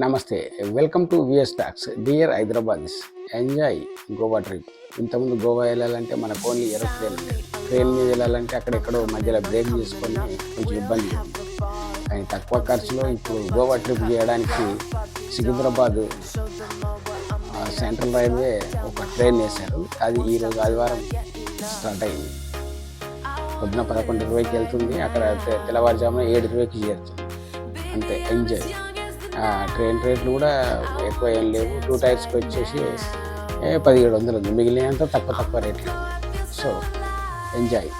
నమస్తే, welcome to VS talks. Dear Hyderabad, enjoy Goa trip. ఇంతకుముందు గోవా వెళ్ళాలంటే మనకు ఓన్లీ ఏరోప్లేన్, ట్రైన్ మీద వెళ్ళాలంటే అక్కడెక్కడో మధ్యలో బ్రేక్ చేసుకొని కొంచెం ఇబ్బంది. కానీ తక్కువ ఖర్చులో ఇప్పుడు గోవా ట్రిప్ చేయడానికి సికింద్రాబాద్ సెంట్రల్ రైల్వే ఒక ట్రైన్ వేశారు. అది ఈరోజు ఆదివారం స్టార్ట్ అయింది. పొద్దున 11:20కి వెళ్తుంది, అక్కడ తెల్లవారుజామున 7:20కి చేరుతుంది. అంతే, ఎంజాయ్. ట్రైన్ రేట్లు కూడా ఎక్కువ ఏం లేవు. 2 టైర్స్కి వచ్చేసి 1700 ఉంది, మిగిలినంత తక్కువ రేట్లు. So enjoy.